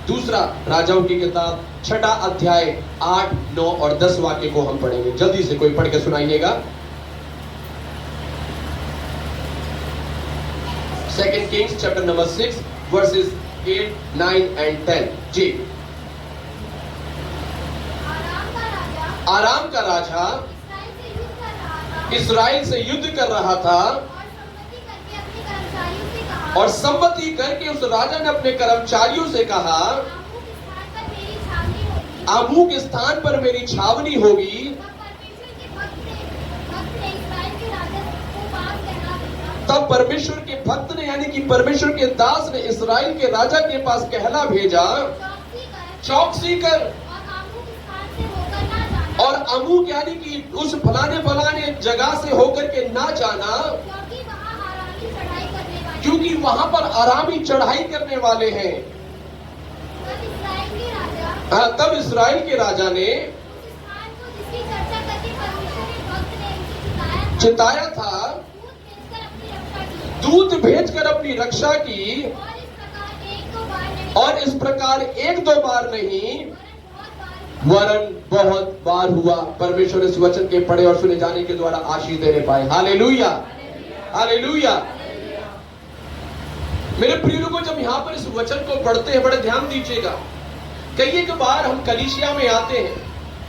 दूसरा राजाओं की किताब 6 अध्याय 8, 9 और 10 वाक्य को हम पढ़ेंगे। जल्दी से कोई पढ़ के सुनाइएगा। 2 Kings chapter number 6 verses 8, 9 and 10। जी। आराम का राजा इस्राएल से युद्ध कर रहा था और सम्मति करके उस राजा ने अपने कर्मचारियों से कहा, अमुक स्थान पर मेरी छावनी होगी। तब परमेश्वर के भक्त ने यानी कि परमेश्वर के दास ने इस्राएल के राजा के पास कहला भेजा, चौकसी कर और अमुक यानी कि उस फलाने जगह से होकर के ना जाना, क्योंकि वहां पर आरामी चढ़ाई करने वाले हैं। तब इस्राएल के राजा ने चिताया था, दूत भेजकर अपनी रक्षा की, और इस प्रकार 1-2 बार नहीं वरन बहुत बार हुआ। परमेश्वर इस वचन के पढ़े और सुने जाने के द्वारा आशीष देने पाए। Hallelujah, hallelujah. मेरे प्रिय लोगों, जब यहां पर इस वचन को पढ़ते हैं, बड़े ध्यान दीजिएगा। कई एक बार हम कलीसिया में आते हैं,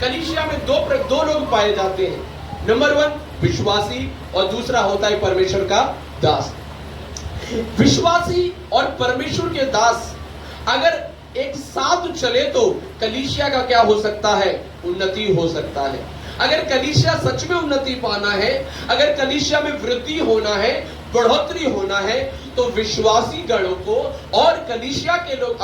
कलीसिया में दो लोग पाए जाते हैं। नंबर 1 विश्वासी और दूसरा होता है परमेश्वर का दास। विश्वासी और परमेश्वर के दास अगर एक साथ चले तो कलीसिया का क्या हो सकता है? उन्नति हो सकता है। अगर कलीसिया सच में उन्नति पाना है, अगर कलीसिया में वृद्धि होना है, बढ़ोतरी होना है, तो विश्वासी गणों को और कलीसिया के लोग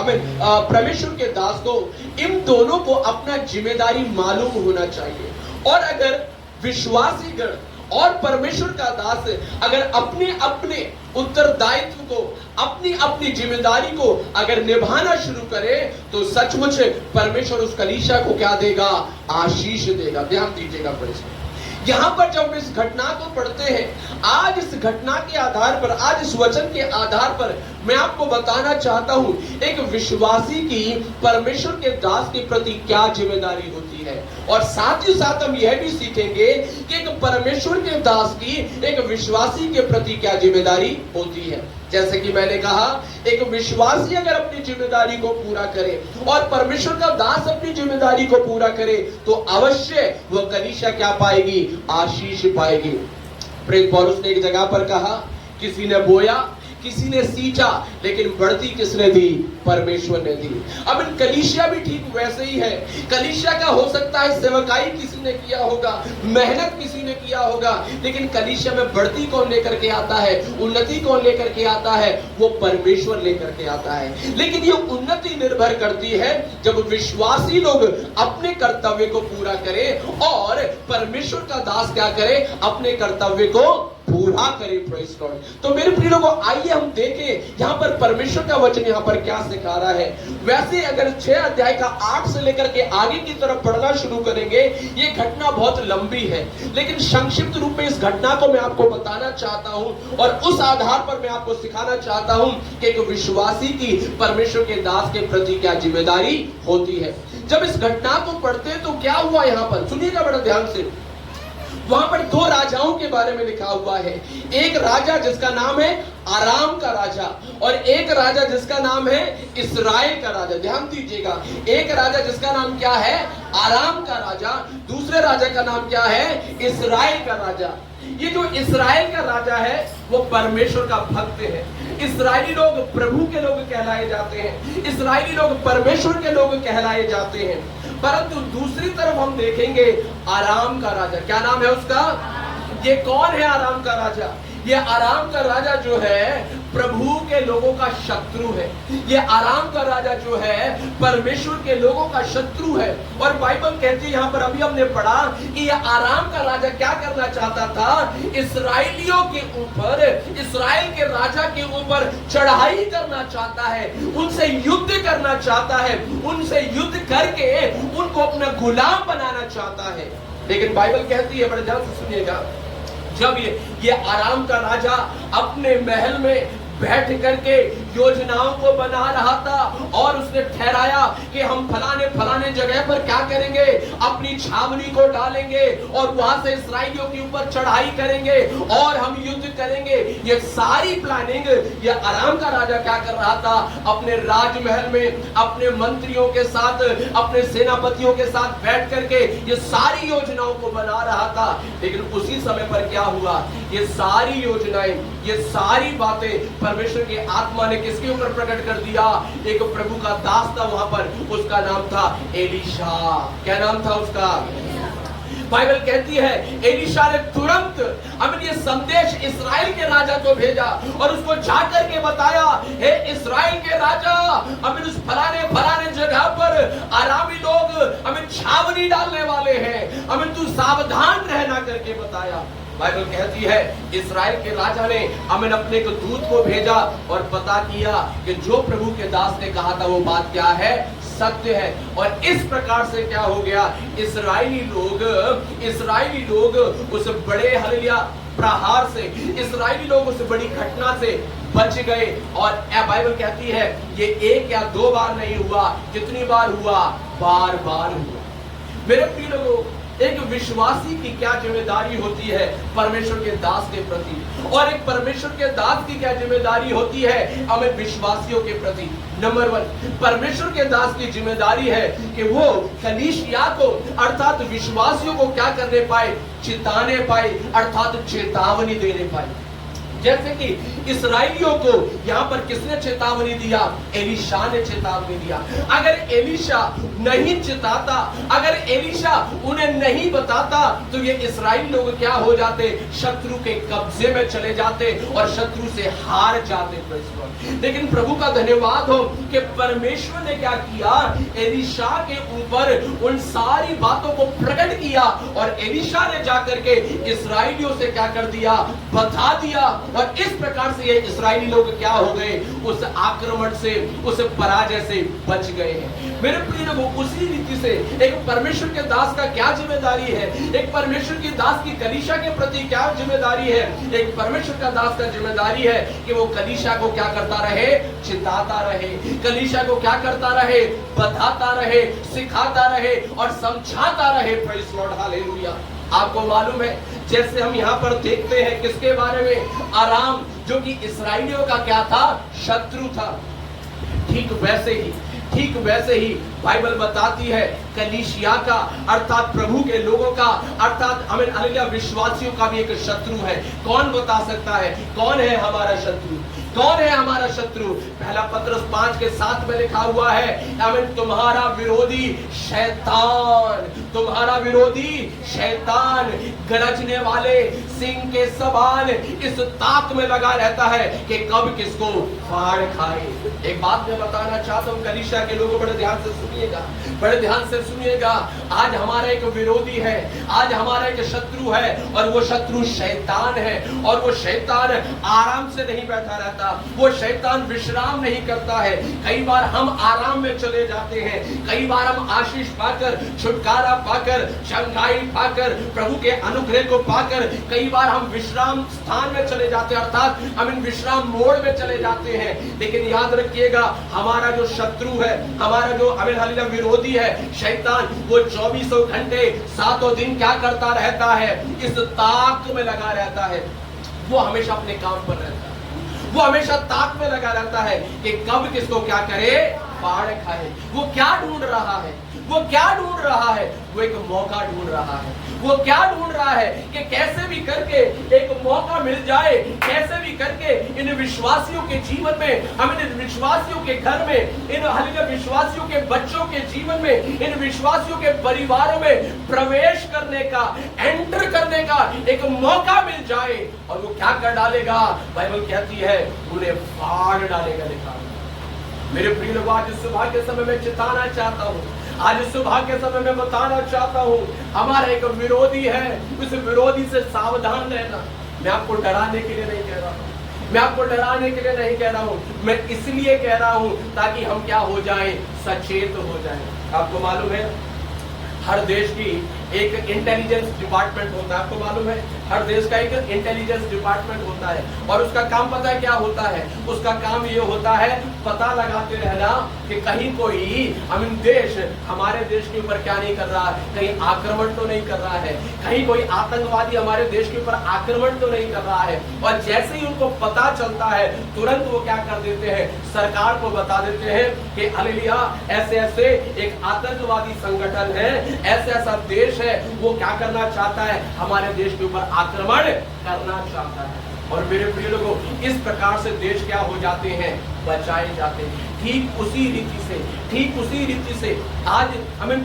परमेश्वर के दास को, इन दोनों को अपना जिम्मेदारी मालूम होना चाहिए। और अगर विश्वासी गण और परमेश्वर का दास अगर अपने अपने उत्तरदायित्व को, अपनी अपनी जिम्मेदारी को अगर निभाना शुरू करे, तो सचमुच परमेश्वर उस कलीसिया को क्या देगा? आशीष देगा। ध्यान दीजिएगा परिश्रम। यहां पर जब हम इस घटना को पढ़ते हैं, आज इस घटना के आधार पर, आज इस वचन के आधार पर मैं आपको बताना चाहता हूं एक विश्वासी की परमेश्वर के दास के प्रति क्या जिम्मेदारी होती है। और साथ ही साथ हम यह भी सीखेंगे कि एक परमेश्वर के दास की एक विश्वासी के प्रति क्या जिम्मेदारी होती है। जैसे कि मैंने कहा, एक विश्वासी अगर अपनी जिम्मेदारी को पूरा करे और परमेश्वर का दास अपनी जिम्मेदारी को पूरा करे, तो अवश्य वह कलीसिया क्या पाएगी? आशीष पाएगी। प्रेरित पौलुस ने एक जगह पर कहा, किसी ने बोया, किसी ने सींचा, लेकिन बढ़ती किसने दी? परमेश्वर ने दी। अब इन कलीसिया भी ठीक वैसे ही है। कलीसिया का हो सकता है सेवकाई किसी ने किया होगा, मेहनत किसी ने किया होगा, लेकिन कलीसिया में बढ़ती कौन लेकर के आता है? उन्नति कौन लेकर के आता है? वो परमेश्वर लेकर के आता है। लेकिन ये उन्नति निर्भर करती है जब विश्वासी लोग अपने कर्तव्य को पूरा करें और परमेश्वर का दास क्या करे? अपने कर्तव्य को पूरा करे। Praise God. तो मेरे प्रिय लोगों, आइए हम देखें यहां पर परमेश्वर का वचन यहां पर क्या सिखा रहा है। वैसे अगर 6 अध्याय का 8 से लेकर के आगे की तरफ पढ़ना शुरू करेंगे, ये घटना बहुत लंबी है, लेकिन संक्षिप्त रूप में इस घटना को मैं आपको बताना चाहता हूं और उस आधार पर मैं आपको सिखाना चाहता हूं कि एक विश्वासी की परमेश्वर के दास के प्रति क्या जिम्मेदारी होती है। जब इस घटना को पढ़ते हैं तो क्या हुआ यहां पर? सुनिएगा बड़ा ध्यान से। वहां पर 2 राजाओं के बारे में लिखा हुआ है। एक राजा जिसका नाम है आराम का राजा और एक राजा जिसका नाम है इस्राएल का राजा। ध्यान दीजिएगा, एक राजा जिसका नाम क्या है? आराम का राजा, दूसरे राजा का नाम क्या है? इस्राएल का राजा। ये जो इस्राएल का राजा है वो परमेश्वर का भक्त है। इस्राएली लोग प्रभु के लोग कहलाए जाते हैं, इस्राएली लोग परमेश्वर के लोग कहलाए जाते हैं। परंतु दूसरी तरफ हम देखेंगे आराम का राजा। क्या नाम है उसका? ये कौन है आराम का राजा? ये आराम का राजा जो है प्रभु के लोगों का शत्रु है। ये आराम का राजा जो है परमेश्वर के लोगों का शत्रु है। और बाइबल कहती है, यहाँ पर अभी हमने पढ़ा कि ये आराम का राजा क्या करना चाहता था? इस्राएलियों के ऊपर, इस्राएल के राजा के ऊपर चढ़ाई करना चाहता है, उनसे युद्ध करना चाहता है, उनसे युद्ध करके उनको अपना गुलाम बनाना चाहता है। लेकिन बाइबल कहती है, बड़े ध्यान से सुनिएगा, जब ये आराम का राजा अपने महल में बैठ करके योजनाओं को बना रहा था और उसने ठहराया कि हम फलाने फलाने जगह पर क्या करेंगे, अपनी छावनी को डालेंगे और वहां से इस्राएलियों के ऊपर चढ़ाई करेंगे और हम युद्ध करेंगे। ये सारी प्लानिंग ये अराम का राजा क्या कर रहा था, अपने राजमहल में अपने मंत्रियों के साथ, अपने सेनापतियों के साथ बैठ करके ये सारी योजनाओं को बना रहा था। लेकिन उसी समय पर क्या हुआ, ये सारी योजनाएं, ये सारी बातें परमेश्वर की आत्मा ने किसके ऊपर प्रकट कर दिया, एक प्रभु का दास था वहां पर, उसका नाम था एलीशा। क्या नाम था उसका? बाइबल कहती है एलीशा ने तुरंत अपने ये संदेश इस्राएल के राजा को भेजा और उसको जाकर के बताया, हे इस्राएल के राजा, अभी उस फलाने फलाने जगह पर अरामी लोग हमें छावनी डालने वाले हैं, हमें तू सावधान रहना करके बताया। बाइबल कहती है इस्राएल के राजा ने अमन अपने को दूत को भेजा और पता किया कि जो प्रभु के दास ने कहा था वो बात क्या है, सत्य है। और इस प्रकार से क्या हो गया, इस्राएली लोग उस बड़े हालेलुया प्रहार से, इस्राएली लोग उस बड़ी घटना से बच गए। और बाइबल कहती है ये एक या दो बार नहीं हुआ, कितनी बार हुआ, बार बार हुआ। मेरे प्रिय लोगों, एक विश्वासी की क्या जिम्मेदारी होती है परमेश्वर के दास के प्रति, और एक परमेश्वर के दास की क्या जिम्मेदारी होती है हमें विश्वासियों के प्रति। नंबर 1, परमेश्वर के दास की जिम्मेदारी है कि वो कलीसिया को अर्थात विश्वासियों को क्या करने पाए, चिताने पाए, अर्थात चेतावनी देने पाए। जैसे कि इस्राएलियों को यहाँ पर किसने चेतावनी दिया, एलीशा ने चेतावनी दिया। अगर एलीशा नहीं चिताता, अगर एलीशा उन्हें नहीं बताता तो ये इस्राएली लोग क्या हो जाते, शत्रु के कब्जे में चले जाते और शत्रु से हार जाते। लेकिन प्रभु का धन्यवाद हो कि परमेश्वर ने क्या किया, एलीशा के ऊपर उन सारी बातों को प्रकट किया और एलीशा ने जाकर के इस्राएलियों से क्या कर दिया, बता दिया। और इस प्रकार से ये इस्राएली लोग क्या हो गए, उस आक्रमण से, उस पराजय से बच गए हैं। मेरे प्रिय लोगों, उसी रीति से एक परमेश्वर के दास का क्या जिम्मेदारी है, एक परमेश्वर के दास की कलीसिया के प्रति क्या जिम्मेदारी है। एक परमेश्वर का दास का जिम्मेदारी है कि वो कलीसिया को क्या करता रहे, चिताता रहे, कलीसिया को क्या करता रहे, बताता रहे, सिखाता रहे और समझाता रहे। Praise Lord, hallelujah. आपको मालूम है जैसे हम यहाँ पर देखते हैं किसके बारे में, अराम जो कि इस्राएलियों का क्या था, शत्रु था। ठीक वैसे ही बाइबल बताती है कलीसिया का अर्थात प्रभु के लोगों का अर्थात हमें हालेलुया विश्वासियों का भी एक शत्रु है। कौन बता सकता है कौन है हमारा शत्रु, कौन है हमारा शत्रु? पहला पत्रस 5:7 में लिखा हुआ है, आमीन, तुम्हारा विरोधी शैतान, तुम्हारा विरोधी शैतान गरजने वाले सिंह के समान इस ताक में लगा रहता है कि कब किसको फाड़ खाए। एक बात मैं बताना चाहता हूं कलीसिया के लोगों, बड़े ध्यान से सुनिएगा, बड़े ध्यान से सुनिएगा। आज हमारा एक विरोधी है, आज हमारा एक शत्रु है और वो शत्रु शैतान है। और वो शैतान आराम से नहीं बैठा रहता, वो शैतान विश्राम नहीं करता है। कई बार हम आराम में चले जाते हैं, कई बार हम आशीष पाकर, छुटकारा पाकर, चंगाई पाकर, प्रभु के अनुग्रह को पाकर कई बार हम विश्राम स्थान में चले जाते हैं, अर्थात हम इन विश्राम मोड़ में चले जाते हैं। लेकिन याद रखिएगा हमारा जो शत्रु है, हमारा जो हमें हालेलुया विरोधी है शैतान, वो 24 घंटे 7 दिन क्या करता रहता है, इस ताक में लगा रहता है। वो हमेशा अपने काम पर रहता है, वो हमेशा ताक में लगा रहता है कि कब किसको क्या करे, फाड़ खाए। वो क्या ढूंढ रहा है, वो क्या ढूंढ रहा है, वो एक मौका ढूंढ रहा है। वो क्या ढूंढ रहा है कि कैसे भी करके एक मौका मिल जाए, कैसे भी करके इन विश्वासियों के जीवन में, हम इन विश्वासियों के घर में, इन हालेलुया विश्वासियों के बच्चों के जीवन में, इन विश्वासियों के परिवारों में प्रवेश करने का, एंटर करने का एक मौका मिल जाए। और वो क्या कर डालेगा, बाइबल कहती है उन्हें फाड़ डालेगा, लिखा। मेरे प्रिय लोग, आज सुबह के समय में चिताना चाहता हूँ, आज सुबह के समय में बताना चाहता हूँ, हमारा एक विरोधी है, उस विरोधी से सावधान रहना। मैं आपको डराने के लिए नहीं कह रहा हूँ, मैं आपको डराने के लिए नहीं कह रहा हूँ, मैं इसलिए कह रहा हूँ ताकि हम क्या हो जाएं, सचेत हो जाएं। आपको मालूम है हर देश की एक इंटेलिजेंस डिपार्टमेंट होता है, आपको मालूम है हर देश का एक इंटेलिजेंस डिपार्टमेंट होता है, और उसका काम पता है क्या होता है? उसका काम ये होता है पता लगाते रहना कि कहीं कोई देश हमारे देश के ऊपर क्या नहीं कर रहा है, कहीं आक्रमण तो नहीं कर रहा है, कहीं कोई आतंकवादी हमारे देश के ऊपर आक्रमण तो नहीं कर रहा है। और जैसे ही उनको पता चलता है तुरंत वो क्या कर देते हैं, सरकार को बता देते हैं कि हालेलुया ऐसे ऐसे एक आतंकवादी संगठन है, ऐसा ऐसा देश है, वो क्या करना चाहता है, हमारे देश के ऊपर आक्रमण करना चाहता है। और मेरे प्रिय लोगों, इस प्रकार से देश क्या हो जाते हैं, बचाए जाते हैं। ठीक उसी रीति से आज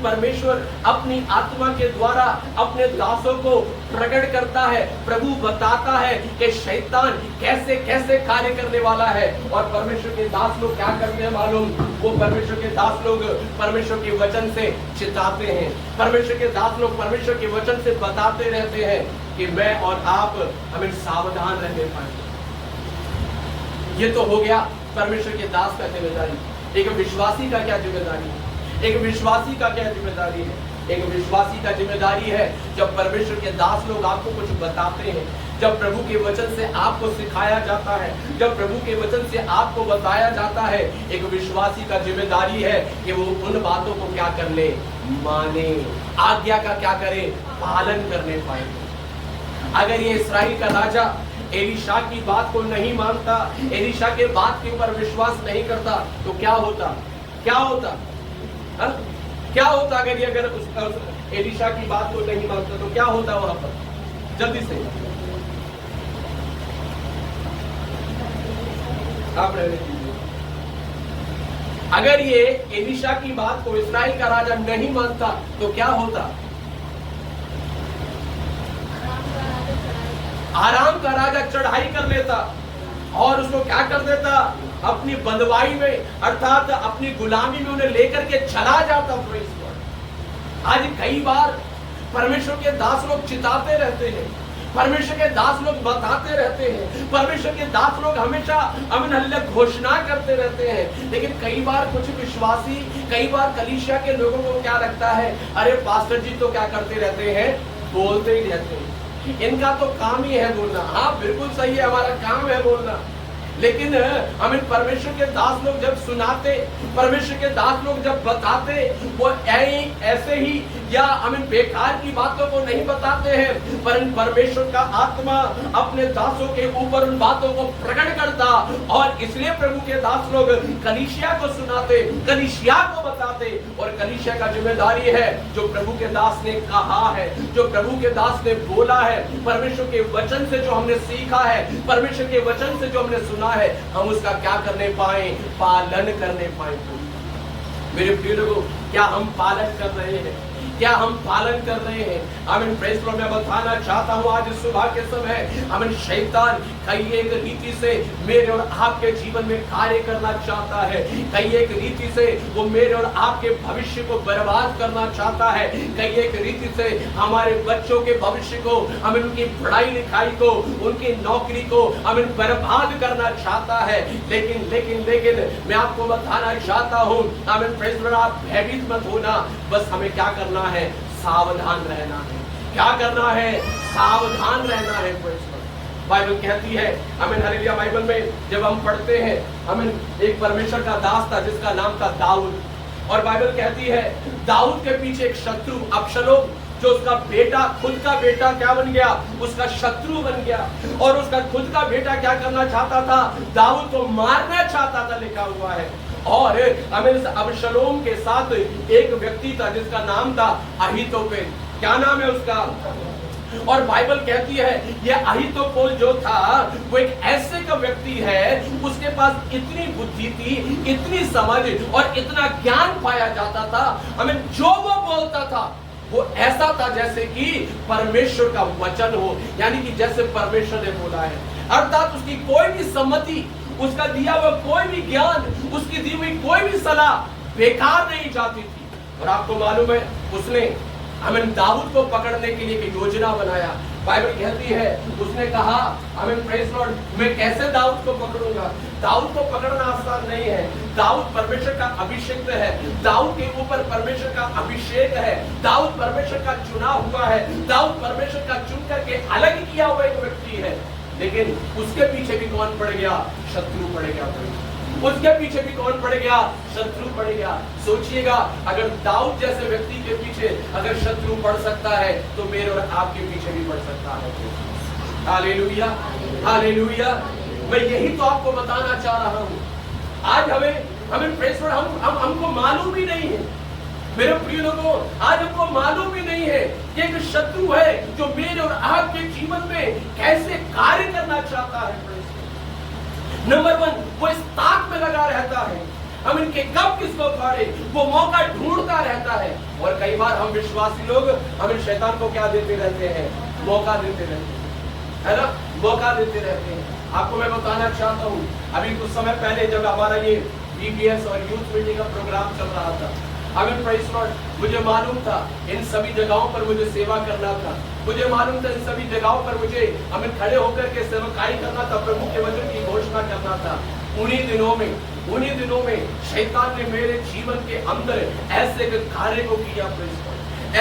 परमेश्वर अपनी आत्मा के द्वारा अपने दासों को प्रकट करता है। प्रभु बताता है कि शैतान कैसे कैसे कार्य करने वाला है, और परमेश्वर के दास लोग क्या करते हैं मालूम? वो परमेश्वर के दास लोग परमेश्वर के वचन से चिताते हैं, परमेश्वर के दास लोग परमेश्वर के वचन से बताते रहते हैं कि मैं और आप हमें सावधान रहने पाए। ये तो हो गया परमेश्वर के दास का जिम्मेदारी। एक विश्वासी का क्या जिम्मेदारी है? एक विश्वासी का क्या जिम्मेदारी है? एक विश्वासी का जिम्मेदारी है जब परमेश्वर के दास लोग आपको कुछ बताते हैं, जब प्रभु के वचन से आपको सिखाया जाता है, जब प्रभु के वचन से आपको बताया जाता है, एक विश्वासी का जिम्मेदारी है कि वो उन बातों को क्या कर ले, माने, आज्ञा का क्या करे, पालन करने पाए। अगर ये इस्राएल का राजा एलीशा की बात को नहीं मानता, एलीशा के बात के ऊपर विश्वास नहीं करता, तो क्या होता? क्या होता अगर उसका एलीशा की बात को नहीं मानता तो क्या होता वहां पर? जल्दी से आप रहने दीजिए। अगर ये एलीशा की बात को इस्राएल का राजा नहीं मानता तो क्या होता? आराम का राजा चढ़ाई कर लेता और उसको क्या कर देता, अपनी बंदवाई में अर्थात अपनी गुलामी में उन्हें लेकर के चला जाता। आज कई बार परमेश्वर के दास लोग चिताते रहते हैं, परमेश्वर के दास लोग बताते रहते हैं, परमेश्वर के दास लोग हमेशा अमन घोषणा करते रहते हैं, लेकिन कई बार कुछ विश्वासी, कई बार कलीसिया के लोगों को क्या लगता है, अरे पास्टर जी तो क्या करते रहते हैं, बोलते ही रहते हैं, इनका तो काम ही है बोलना। हाँ बिल्कुल सही है, हमारा काम है बोलना, लेकिन हमें परमेश्वर के दास लोग जब सुनाते, परमेश्वर के दास लोग जब बताते, वो ऐसे ही या हमें बेकार की बातों को नहीं बताते हैं, पर परमेश्वर का आत्मा अपने दासों के ऊपर उन बातों को प्रकट करता, और इसलिए प्रभु के दास लोग कलीसिया को सुनाते, कलीसिया को बताते। और कलीसिया का जिम्मेदारी है जो प्रभु के दास ने कहा है, जो प्रभु के दास ने बोला है, परमेश्वर के वचन से जो हमने सीखा है, परमेश्वर के वचन से जो हमने सुना है, हम उसका क्या करने पाए, पालन करने पाए। मेरे प्रिय लोगों, क्या हम पालन कर रहे हैं? क्या हम पालन कर रहे हैं? आमीन। Praise the Lord. मैं बताना चाहता हूं आज सुबह के समय आमीन, शैतान कई एक रीति से मेरे और आपके जीवन में कार्य करना चाहता है, कई एक रीति से वो मेरे और आपके भविष्य को बर्बाद करना चाहता है, कई एक रीति से हमारे बच्चों के भविष्य को, आमीन, उनकी पढ़ाई लिखाई को, उनकी नौकरी को आमीन बर्बाद करना चाहता है। लेकिन लेकिन लेकिन मैं आपको बताना चाहता हूं आमीन, प्रेज़ द लॉर्ड, आप भयभीत मत होना, बस हमें क्या करना है, सावधान रहना है। क्या करना है? सावधान रहना है। बाइबल कहती है आमीन, हालेलुया, बाइबल में जब हम पढ़ते हैं, आमीन, एक परमेश्वर का दास था जिसका नाम था दाऊद, और बाइबल कहती है दाऊद के पीछे एक शत्रु अबशलोम, जो उसका बेटा, खुद का बेटा क्या बन गया, उसका शत्रु बन गया, और उसका खुद का बेटा क्या करना चाहता था, दाऊद को मारना चाहता था, लिखा हुआ है। और आमीन, अबशलोम के साथ एक व्यक्ति था जिसका नाम था अहीतोपेल। क्या नाम है उसका? और बाइबल कहती है ये अहीतोपेल जो था वो एक ऐसे का व्यक्ति है, उसके पास इतनी बुद्धि थी, इतनी समझ और इतना ज्ञान पाया जाता था, हमें जो वो बोलता था वो ऐसा था जैसे कि परमेश्वर का वचन हो, यानी कि जैसे परमेश्वर ने बोला है, अर्थात उसकी कोई भी सम्मति, उसका दिया हुआ कोई भी ज्ञान, उसकी दी हुई कोई भी सलाह बेकार नहीं जाती थी। और आपको मालूम है उसने आमीन दाऊद को पकड़ने के लिए एक योजना बनाया, बाइबल कहती है, उसने कहा, आमीन प्रेज़ लॉर्ड, मैं कैसे दाऊद को पकड़ूंगा? दाऊद को पकड़ना आसान नहीं है। दाऊद परमेश्वर का अभिषिक्त है, दाऊद के ऊपर परमेश्वर का अभिषेक है, दाऊद परमेश्वर का चुना हुआ है, दाऊद परमेश्वर का चुन करके अलग किया हुआ एक व्यक्ति है। लेकिन उसके पीछे भी कौन पड़ गया? शत्रु पड़ गया। उसके पीछे भी कौन पड़ गया? शत्रु पड़ गया। सोचिएगा, अगर दाऊद जैसे व्यक्ति के पीछे अगर शत्रु पड़ सकता है, तो मेरे और आपके पीछे भी पड़ सकता है। Hallelujah, hallelujah. मैं यही तो आपको बताना चाह रहा हूं। आज हमें प्रेज़ लॉर्ड, हमको मालूम ही नहीं है मेरे प्रिय लोगों, आज हमको मालूम ही नहीं है कि एक शत्रु है जो मेरे और आपके जीवन में कैसे कार्य करना चाहता है। नंबर 1, वो इस ताक में लगा रहता है, हम इनके कब किसको फाड़े, वो मौका ढूंढता रहता है। और कई बार हम विश्वासी लोग हम शैतान को क्या देते रहते हैं? मौका देते रहते हैं, है ना? मौका देते रहते हैं। आपको मैं बताना चाहता हूँ, अभी कुछ समय पहले जब हमारा ये बीबीएस और यूथ मीटिंग का प्रोग्राम चल रहा था, आमीन प्रेज़ लॉर्ड, मुझे मालूम था इन सभी जगहों पर मुझे सेवा करना था। मुझे मालूम था इन सभी जगहों पर मुझे हमें खड़े होकर के सेवकाई करना था, प्रभु के वचन की घोषणा करना था। उन्हीं दिनों में शैतान ने मेरे जीवन के अंदर ऐसे कार्य को किया,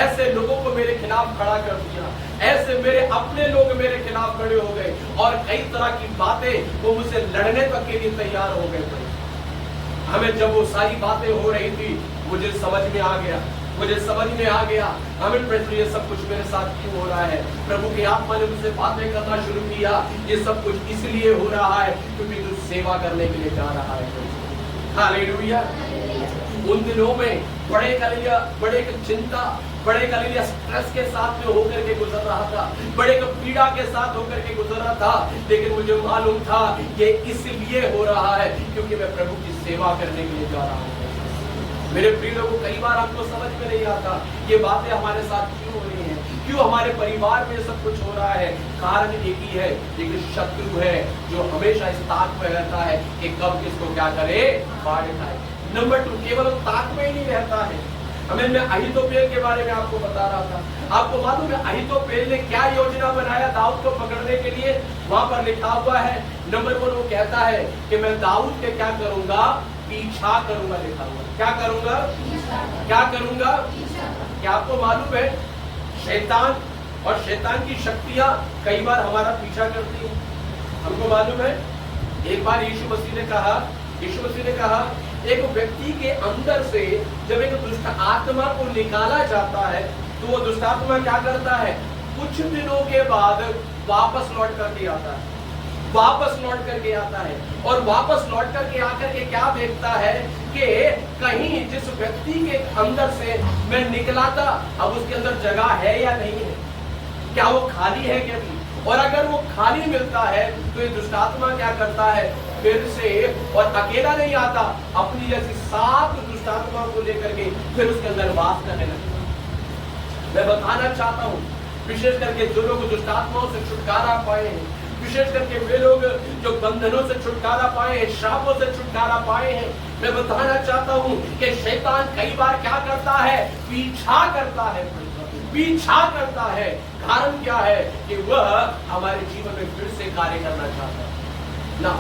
ऐसे लोगों को मेरे खिलाफ खड़ा कर दिया, ऐसे मेरे अपने लोग मेरे खिलाफ खड़े हो गए और कई तरह की बातें वो मुझसे लड़ने तक के लिए तैयार हो गए। हमें जब वो सारी बातें हो रही थी, मुझे समझ में आ गया, आमीन प्रेज़ लॉर्ड, ये सब कुछ मेरे साथ क्यों हो रहा है? प्रभु की आत्मा ने मुझसे बातें करना शुरू किया, ये सब कुछ इसलिए हो रहा है क्योंकि तू सेवा करने के लिए जा रहा है। हालेलुया। उन दिनों में बड़े चिंता, बड़े स्ट्रेस के साथ में होकर के गुजर रहा था, बड़े पीड़ा के साथ होकर के गुजर रहा था। लेकिन मुझे मालूम था ये इसलिए हो रहा है क्योंकि मैं प्रभु की सेवा करने के लिए जा रहा हूँ। मेरे प्रिय लोगों, कई बार आपको समझ में नहीं आता ये बातें हमारे साथ क्यों हो रही हैं, क्यों हमारे परिवार में सब कुछ हो रहा है। कारण एक ही है, एक शत्रु है जो हमेशा इस ताक में रहता है कि कब किसको क्या करे, फाड़ खाए। नंबर 2, केवल ताक में ही नहीं रहता है। मैं अहीतोपेल के बारे में आपको बता रहा था। आपको मालूम है अहीतोपेल ने क्या योजना बनाया दाऊद को पकड़ने के लिए? वहां पर लिखा हुआ है, नंबर 1 वो कहता है कि मैं दाऊद के क्या करूंगा? पीछा करूंगा। लिखा हुआ क्या करूंगा? क्या करूंगा? क्या आपको मालूम है शैतान और शैतान की शक्तियां कई बार हमारा पीछा करती हैं? हमको मालूम है एक बार यीशु मसीह ने कहा एक व्यक्ति के अंदर से जब एक दुष्ट आत्मा को निकाला जाता है तो वो दुष्ट आत्मा क्या करता है? कुछ दिनों के बाद वापस लौट करके आता है, और वापस लौट करके आकर के क्या देखता है कि कहीं जिस व्यक्ति के अंदर से मैं निकला था अब उसके अंदर जगह है या नहीं है, क्या वो खाली है क्या? और अगर वो खाली मिलता है तो ये दुष्टात्मा क्या करता है? फिर से, और अकेला नहीं आता, अपनी जैसी 7 दुष्टात्मा को लेकर के फिर उसके अंदर वास करने लगता है। मैं बताना चाहता हूँ, विशेष करके जो लोग दुष्टात्माओं से छुटकारा पाए हैं, विशेष करके वे लोग जो बंधनों से छुटकारा पाए हैं, श्रापों से छुटकारा पाए हैं, मैं बताना चाहता हूँ कि शैतान कई बार क्या करता है? पीछा करता है। कारण क्या है? कि वह हमारे जीवन में फिर से कार्य करना चाहता है ना।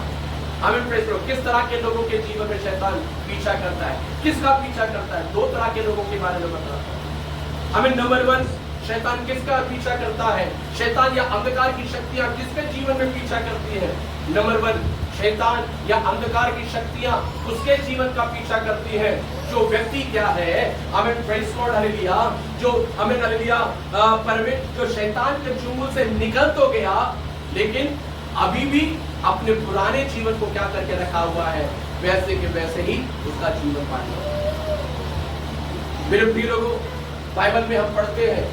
आमीन प्रेज़ लॉर्ड। किस तरह के लोगों के जीवन में शैतान पीछा करता है? किसका पीछा करता है? 2 तरह के लोगों के बारे में बताता हूं। आमीन। नंबर 1, शैतान किसका पीछा करता है? शैतान या अंधकार की शक्तियां किसके जीवन में पीछा करती है? नंबर 1, शैतान या अंधकार की शक्तियां उसके जीवन का पीछा करती है जो व्यक्ति क्या है? आमीन प्रेज़ लॉर्ड, हालेलुया। जो आमीन हालेलुया, जो शैतान के चुंगल से निकल तो गया लेकिन अभी भी अपने पुराने जीवन को क्या करके रखा हुआ है? वैसे के वैसे ही उसका जीवन पाएगा। मेरे प्रिय लोगों, बाइबल में हम पढ़ते हैं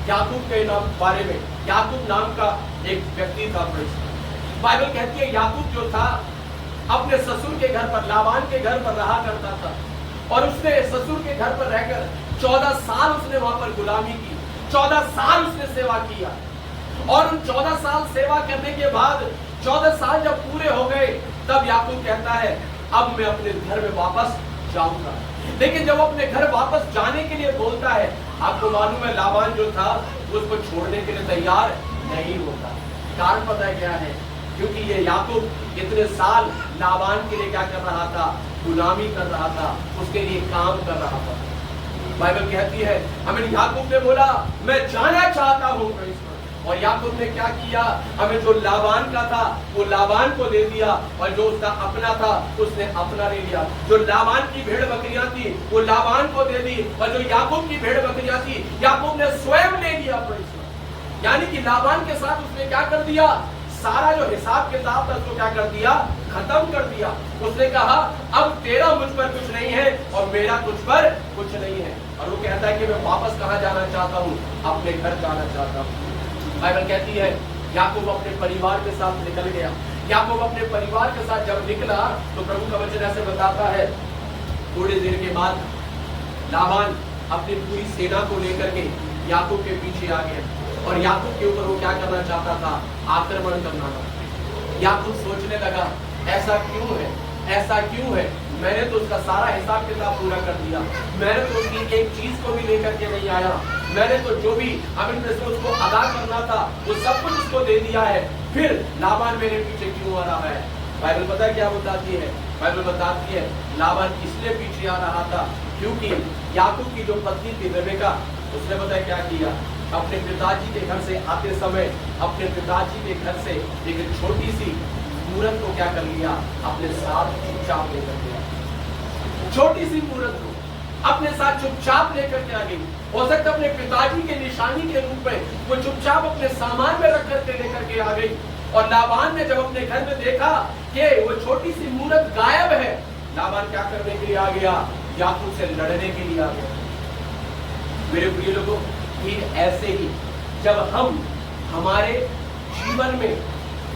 याकूब के बारे में। याकूब नाम का एक व्यक्ति था। बाइबल कहती है याकूब जो था अपने ससुर के घर पर, लाबान के घर पर रहा करता था, और उसने ससुर के घर पर रहकर 14 साल उसने वहां पर गुलामी की, 14 साल उसने सेवा किया। और उन 14 साल सेवा करने के बाद 14 साल जब पूरे हो गए तब याकूब कहता है अब मैं अपने घर में वापस जाऊंगा। लेकिन जब अपने घर वापस जाने के लिए बोलता है, आपको मालूम है लाबान जो था उसको छोड़ने के लिए तैयार नहीं होता। कारण पता है क्या है? क्योंकि ये याकूब इतने साल लाबान के लिए क्या कर रहा था? गुलामी कर रहा था, उसके लिए काम कर रहा था। बाइबल कहती है हमें याकूब ने बोला मैं जाना चाहता हूँ, और याकूब ने क्या किया? हमें जो लाबान का था वो लाबान को दे दिया, और जो उसका अपना था उसने अपना ले लिया। जो लाबान की भेड़ बकरियां थी वो लाबान को दे दी, और जो याकूब की भेड़ बकरियां थी याकूब ने स्वयं ले लिया। यानी कि लाबान के साथ उसने क्या कर दिया? सारा जो हिसाब किताब था उसको क्या कर दिया? खत्म कर दिया। उसने कहा अब तेरा मुझ पर कुछ नहीं है और मेरा तुझ पर कुछ नहीं है। और वो कहता है कि मैं वापस कहाँ जाना चाहता हूँ? अपने घर जाना चाहता हूँ। बाइबल कहती है याकूब अपने परिवार के साथ निकल गया। याकूब अपने परिवार के साथ जब निकला तो प्रभु का वचन ऐसे बताता है, थोड़ी देर के बाद लाबान अपनी पूरी सेना को लेकर के याकूब के पीछे आ गया, और याकूब के ऊपर वो क्या करना चाहता था? आक्रमण करना था। याकूब सोचने लगा ऐसा क्यों है, ऐसा क्यों है? मैंने तो उसका सारा हिसाब किताब पूरा कर दिया, मैंने तो उसकी एक चीज को भी लेकर के नहीं आया, मैंने तो जो भी अमिन से उसको अदा करना था वो सब कुछ उसको दे दिया है, फिर लाबान मेरे पीछे क्यों आ रहा है? बाइबल पता है क्या बताती है? बाइबल बताती है लाबान इसलिए पीछे आ रहा था क्योंकि याकूब की जो पत्नी थी रेबेका, उसने पता है क्या किया? अपने पिताजी के घर से आते समय अपने पिताजी के घर से एक छोटी सी मूरत को क्या कर लिया? अपने साथ चुपचाप लेकर गया। छोटी सी मूरत को अपने साथ चुपचाप लेकर के आ गई। हो सकता है अपने पिताजी के निशानी के रूप में वो चुपचाप अपने सामान में रख करके लेकर के आ गई। और लाबान ने जब अपने घर में देखा कि वो छोटी सी मूरत गायब है, लाबान क्या करने के लिए आ गया? याकूब से लड़ने के लिए आ गया। मेरे प्रिय लोगों, फिर ऐसे ही जब हम हमारे जीवन में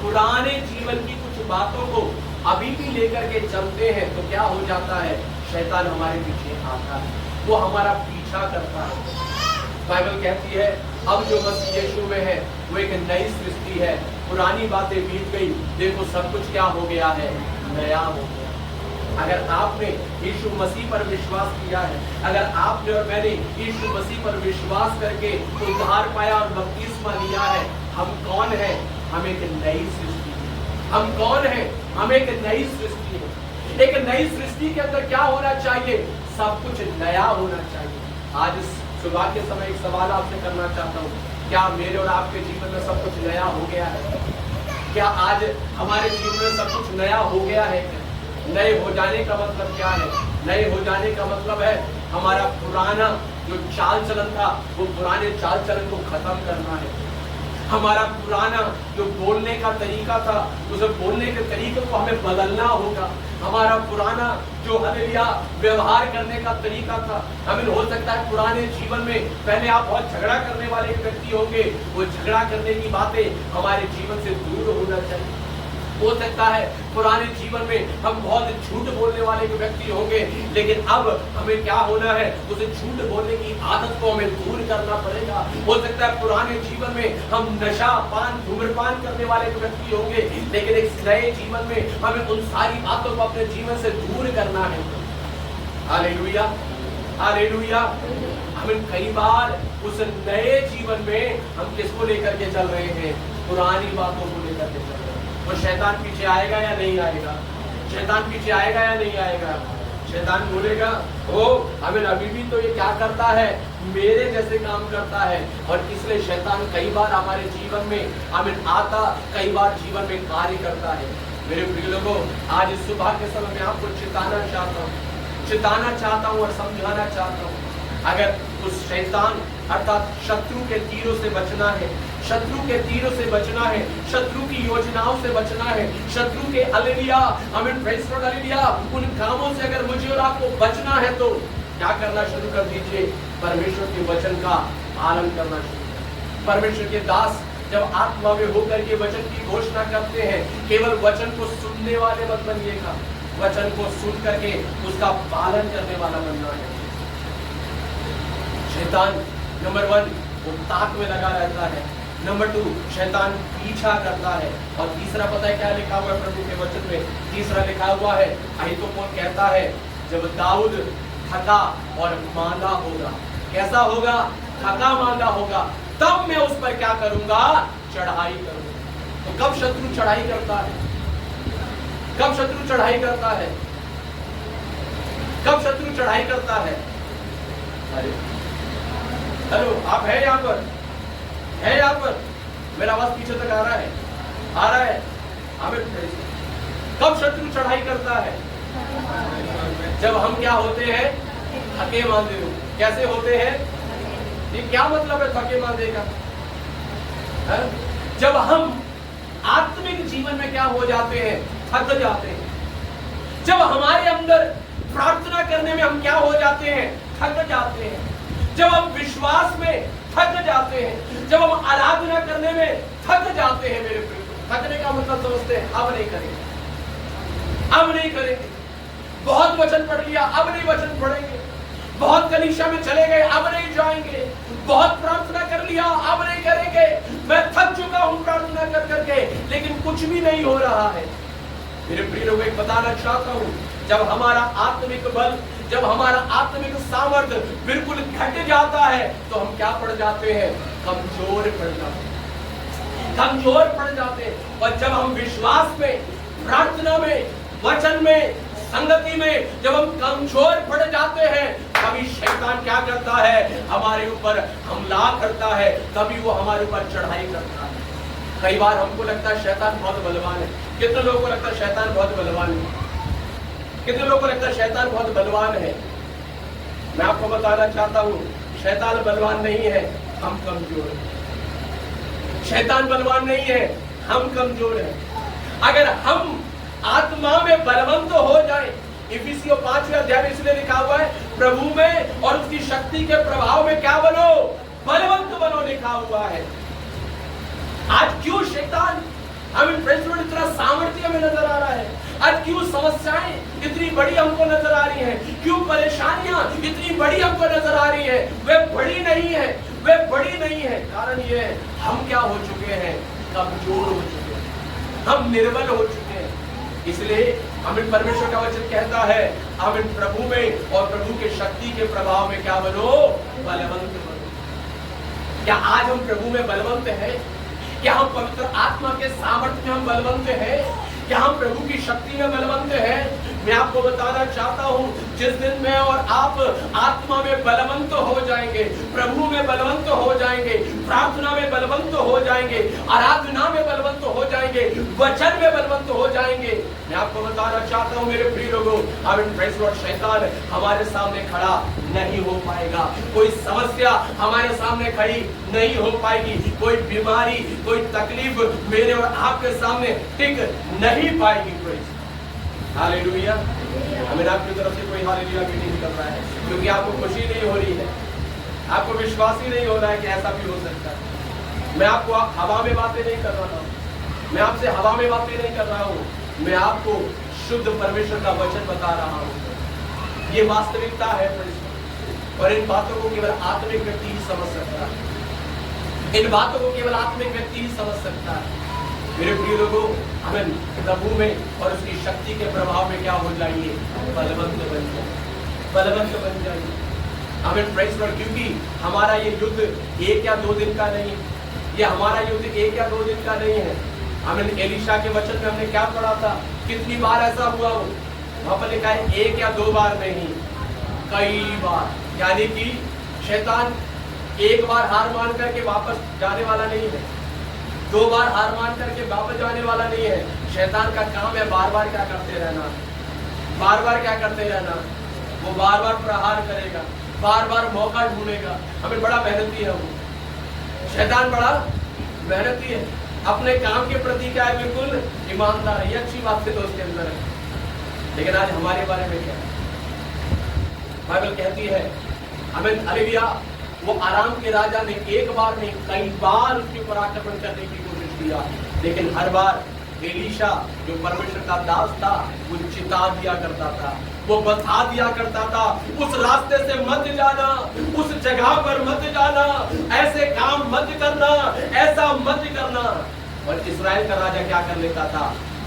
पुराने जीवन की कुछ बातों को अभी भी लेकर के चलते हैं तो क्या हो जाता है? शैतान हमारे पीछे आता है, वो हमारा पीछा करता है। बाइबल कहती है अब जो मसीह यीशु में है वो एक नई सृष्टि है, पुरानी बातें बीत गई, देखो सब कुछ क्या हो गया है? नया हो गया। अगर आपने यीशु मसीह पर विश्वास किया है, अगर आपने और मैंने यीशु मसीह पर विश्वास करके उद्धार पाया और बपतिस्मा लिया है, हम कौन है? हम एक नई सृष्टि है। हम कौन है? हम एक नई सृष्टि है। एक नई सृष्टि के अंदर क्या होना चाहिए? सब कुछ नया होना चाहिए। आज सुबह के समय एक सवाल आपसे करना चाहता हूँ, क्या मेरे और आपके जीवन में सब कुछ नया हो गया है? क्या आज हमारे जीवन में सब कुछ नया हो गया है? नए हो जाने का मतलब क्या है? नए हो जाने का मतलब है हमारा पुराना जो चाल चलन था वो पुराने चाल चलन को खत्म करना है। हमारा पुराना जो बोलने का तरीका था उस बोलने के तरीके को हमें बदलना होगा। हमारा पुराना जो हालेलुया व्यवहार करने का तरीका था, हमें हो सकता है पुराने जीवन में पहले आप बहुत झगड़ा करने वाले व्यक्ति होंगे, वो झगड़ा करने की बातें हमारे जीवन से दूर होना चाहिए। हो सकता है पुराने जीवन में हम बहुत झूठ बोलने वाले व्यक्ति होंगे, लेकिन अब हमें क्या होना है? उसे झूठ बोलने की आदत को हमें दूर करना पड़ेगा। हो सकता है पुराने जीवन में हम नशा पान धूम्रपान करने वाले व्यक्ति होंगे, लेकिन एक नए जीवन में हमें उन सारी बातों को अपने जीवन से दूर करना है। Hallelujah, hallelujah. हमें कई बार उस नए जीवन में हम किसको लेकर के चल रहे हैं? पुरानी बातों को लेकर के चल रहे हैं। वो शैतान पीछे आएगा या नहीं आएगा? शैतान पीछे आएगा या नहीं आएगा? शैतान बोलेगा ओ हमें अभी भी तो ये क्या करता है? मेरे जैसे काम करता है। और इसलिए शैतान कई बार हमारे जीवन में हमें आता, कई बार जीवन में कार्य करता है। मेरे प्रिय लोगों, आज इस सुबह के समय में आपको चिताना चाहता हूँ और समझाना चाहता हूँ। अगर उस शैतान अर्थात शत्रु के तीरों से बचना है, शत्रु के तीरों से बचना है, शत्रु की योजनाओं से बचना है, शत्रु के हालेलुया आमीन प्रेज़ गॉड हालेलुया उन कामों से अगर मुझे और आपको बचना है तो क्या करना शुरू कर दीजिए? परमेश्वर के वचन का पालन करना शुरू करें। परमेश्वर के दास जब आत्मा में होकर के वचन की घोषणा करते हैं, केवल वचन को सुनने वाले मत बनिएगा, वचन को सुन करके उसका पालन करने वाला बनना है। शैतान नंबर 1 वो ताक में लगा रहता है, नंबर 2 शैतान पीछा करता है, और तीसरा पता है क्या लिखा हुआ है प्रभु के वचन में? तीसरा लिखा हुआ है, अहीतोपेल कहता है जब दाऊद थका और मांदा होगा, कैसा होगा? थका मांदा होगा, तब मैं उस पर क्या करूंगा? चढ़ाई करो। तो कब शत्रु चढ़ाई करता है? कब शत्रु चढ़ाई करता है? कब शत्रु चढ़ाई करता है? अरे हेलो, आप है यहाँ पर? है यहाँ पर? मेरा आवाज पीछे तक आ रहा है? आ रहा है? कब शत्रु चढ़ाई करता है? जब हम क्या होते हैं? थके मांदे हो। कैसे होते हैं? ये क्या मतलब है थके मांदे का? जब हम आत्मिक जीवन में क्या हो जाते हैं? थक जाते हैं। जब हमारे अंदर प्रार्थना करने में हम क्या हो जाते हैं? थक जाते हैं। जब हम विश्वास में थक जाते हैं, जब हम आराधना करने में थक जाते हैं, मेरे प्रिय, थकने का मतलब समझते हैं? अब नहीं करेंगे, अब नहीं करेंगे। बहुत वचन पढ़ लिया, अब नहीं वचन पढ़ेंगे। बहुत कलीसिया में चले गए, अब नहीं जाएंगे। बहुत प्रार्थना कर लिया, अब नहीं करेंगे। मैं थक चुका हूं प्रार्थना कर करके, लेकिन कुछ भी नहीं हो रहा है। मेरे प्रिय लोग, एक बताना चाहता हूं, जब हमारा आत्मिक बल, जब हमारा आत्मिक सामर्थ्य बिल्कुल घट जाता है, तो हम क्या पड़ जाते हैं? कमजोर पड़ जाते हैं, कमजोर पड़ जाते हैं। और जब हम विश्वास में, प्रार्थना में, वचन में, संगति में जब हम कमजोर पड़ जाते हैं, कभी शैतान क्या करता है? हमारे ऊपर हमला करता है, कभी वो हमारे ऊपर चढ़ाई करता है। कई बार हमको लगता है शैतान बहुत बलवान है। कितने लोगों को लगता है शैतान बहुत बलवान है? कितने लोगों को लगता है शैतान बहुत बलवान है? मैं आपको बताना चाहता हूँ, शैतान बलवान नहीं है, हम कमजोर हैं। शैतान बलवान नहीं है, हम कमजोर हैं। अगर हम आत्मा में बलवंत हो जाए, इफिसियों 5वें अध्याय में इसलिए लिखा हुआ है, प्रभु में और उसकी शक्ति के प्रभाव में क्या बनो? बलवंत बनो, लिखा हुआ है। आज क्यों शैतान हमें इतना सामर्थ्य हमें नजर आ रहा है? आज क्यों समस्याएं इतनी बड़ी हमको नजर आ रही हैं? क्यों परेशानियां इतनी बड़ी हमको नजर आ रही हैं? वे बड़ी नहीं है, वे बड़ी नहीं है। कारण ये है, हम क्या हो चुके हैं? कमजोर हो चुके हैं, हम निर्बल हो चुके हैं। इसलिए हमें परमेश्वर का वचन कहता है, हमें प्रभु में और प्रभु के शक्ति के प्रभाव में क्या बनो? बलवंत बनो। क्या आज हम प्रभु में बलवंत हैं? क्या हम पवित्र आत्मा के सामर्थ्य में हम बलवंत हैं? क्या हम प्रभु की शक्ति में बलवंत हैं? मैं आपको बताना चाहता हूं, जिस दिन में और आप आत्मा में बलवंत हो जाएंगे, प्रभु में बलवंत हो जाएंगे, प्रार्थना में बलवंत हो जाएंगे, आराधना में बलवंत हो जाएंगे, वचन में बलवंत हो जाएंगे, मैं आपको बताना चाहता हूं मेरे प्रिय लोगों, शैतान हमारे सामने खड़ा नहीं हो पाएगा। कोई समस्या हमारे सामने खड़ी नहीं हो पाएगी। कोई बीमारी, कोई तकलीफ मेरे और आपके सामने टिक नहीं पाएगी। हालेलुया। हमें आपकी तरफ से कोई हालेलुया भी नहीं कर रहा है, क्योंकि आपको खुशी नहीं हो रही है, आपको विश्वास ही नहीं हो रहा है कि ऐसा भी हो सकता है। मैं आपको हवा में बातें नहीं कर रहा हूँ, मैं आपसे हवा में बातें नहीं कर रहा हूँ, मैं आपको शुद्ध परमेश्वर का वचन बता रहा हूँ। ये वास्तविकता है और इन बातों को केवल आत्मिक व्यक्ति ही समझ सकता है। इन बातों को केवल आत्मिक व्यक्ति ही समझ सकता है। मेरे प्रिय लोगों, हमें प्रभु में और उसकी शक्ति के प्रभाव में क्या हो जाइए? बलवंत बन जाइए, बलवंत बन जाइए। हमें प्रेस पर, क्योंकि हमारा ये युद्ध 1 या 2 दिन का नहीं, ये हमारा युद्ध 1 या 2 दिन का नहीं है। हमें एलीशा के वचन में हमने क्या पढ़ा था? कितनी बार ऐसा हुआ हो? वहां पर लिखा है 1 या 2 बार नहीं, कई बार। यानी कि शैतान एक बार हार मान करके वापस जाने वाला नहीं है, 2 बार हार मान करके वापस जाने वाला नहीं है। शैतान का काम है बार बार क्या करते रहना, बार बार क्या करते रहना। वो बार बार प्रहार करेगा, बार बार मौका ढूंढेगा। हमें बड़ा मेहनती है वो, शैतान बड़ा मेहनती है, अपने काम के प्रति क्या है? बिल्कुल ईमानदार है। ये अच्छी बात है तो उसके अंदर है। लेकिन आज हमारे बारे में क्या है? बाइबल कहती है हमें, हालेलुया, वो आराम के राजा ने एक बार नहीं कई बार उसके ऊपर आक्रमण करने की कोशिश किया, लेकिन हर बार एलीशा जो परमेश्वर का दास था वो चिता दिया करता था, वो बता दिया करता था, उस रास्ते से मत जाना, उस जगह पर मत जाना, ऐसे काम मत करना, ऐसा मत करना। और इस्राएल का राजा क्या कर लेता था?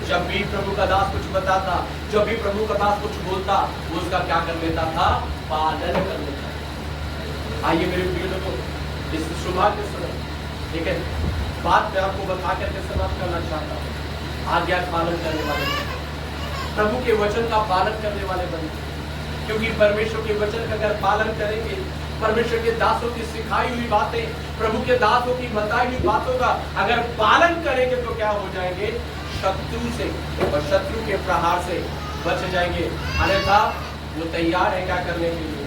जब भी प्रभु का दास कुछ बताता, जब भी प्रभु का दास कुछ बोलता, वो उसका क्या कर लेता था? पालन कर लेता। आइए मेरे प्रिय लोगों, इस सुबह के समय लेकिन बात मैं आपको बता करके समाप्त करना चाहता हूँ। आज्ञा पालन करने वाले बने, प्रभु के वचन का पालन करने वाले बने, क्योंकि परमेश्वर के वचन का अगर पालन करेंगे, परमेश्वर के दासों की सिखाई हुई बातें, प्रभु के दासों की बताई हुई बातों का अगर पालन करेंगे तो क्या हो जाएंगे? शत्रु से और शत्रु के प्रहार से बच जाएंगे। अन्यथा वो तैयार है क्या करने के लिए?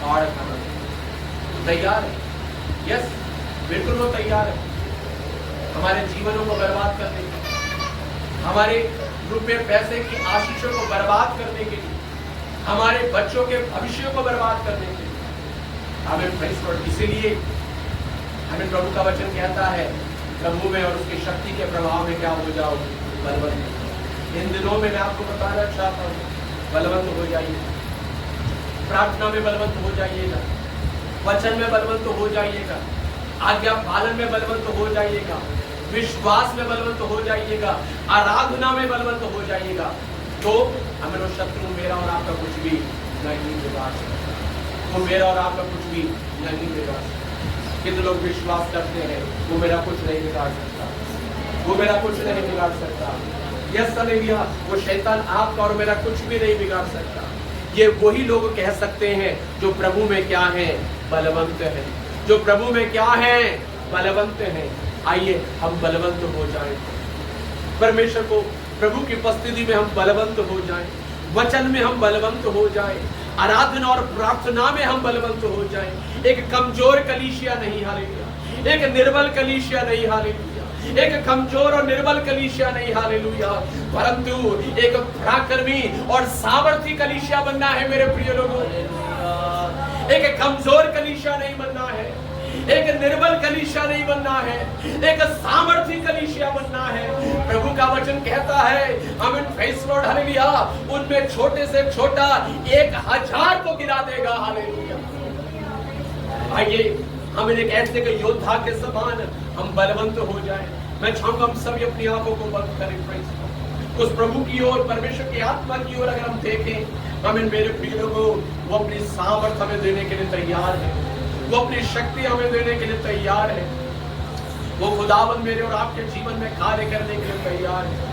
फाड़ खाने तैयार है। यस, बिल्कुल वो तैयार है हमारे जीवनों को बर्बाद करने के लिए, हमारे रुपए पैसे की आशीषों को बर्बाद करने के लिए, हमारे बच्चों के भविष्य को बर्बाद करने के लिए। हमें प्रेज़ गॉड, इसीलिए हमें प्रभु का वचन कहता है प्रभु में और उसकी शक्ति के प्रभाव में क्या हो जाओ? बलवंत। इन दिनों में मैं आपको बताना चाहता हूँ, बलवंत हो जाइए, प्रार्थना में बलवंत हो जाइएगा, वचन में बलवंत हो जाइएगा, आज्ञा पालन में बलवंत हो जाइएगा, विश्वास में बलवंत हो जाइएगा, आराधना में बलवंत हो जाइएगा। तो हमें वो शत्रु मेरा और आपका कुछ भी नहीं बिगाड़ सकता, वो मेरा और आपका कुछ भी नहीं बिगाड़ सकता। कितने लोग विश्वास करते हैं वो मेरा कुछ नहीं बिगाड़ सकता, वो मेरा कुछ नहीं बिगाड़ सकता। यस हालेलुया, वो शैतान आपका और मेरा कुछ भी नहीं बिगाड़ सकता। ये वही लोग कह सकते हैं जो प्रभु में क्या है? बलवंत है। जो प्रभु में क्या है? बलवंत है। आइए हम बलवंत हो जाएं, परमेश्वर को, प्रभु की उपस्थिति में हम बलवंत हो जाएं, वचन में हम बलवंत हो जाएं, आराधना और प्रार्थना में हम बलवंत हो जाएं। एक कमजोर कलीसिया नहीं, हालेलुया, एक निर्बल कलीसिया नहीं, हालेलुया, एक कमजोर और निर्बल कलीसिया नहीं, हालेलुया, परंतु एक पराक्रमी और सामर्थी कलीसिया बनना है मेरे प्रिय लोगों। एक कमजोर कलीसिया नहीं बनना है, एक निर्बल कलीसिया नहीं बनना है, एक सामर्थी कलीसिया बनना है। प्रभु का वचन कहता है, आमीन, प्रेज़ लॉर्ड, हालेलुया, उनमें छोटे से छोटा 1000 को गिरा देगा, हालेलुया। आइए हम एक ऐसे के योद्धा के समान हम बलवंत हो जाएं। मैं चाहूंगा हम सभी अपनी आंखों को बंद करें, प्रेज़ लॉर्ड, उस प्रभु की ओर, परमेश्वर की आत्मा की ओर अगर हम देखें, आमीन, मेरे प्रिय लोगों, वो अपनी सामर्थ्य हमें देने के लिए तैयार है, वो अपनी शक्ति हमें देने के लिए तैयार है, वो खुदावंद मेरे और आपके जीवन में कार्य करने के लिए तैयार है।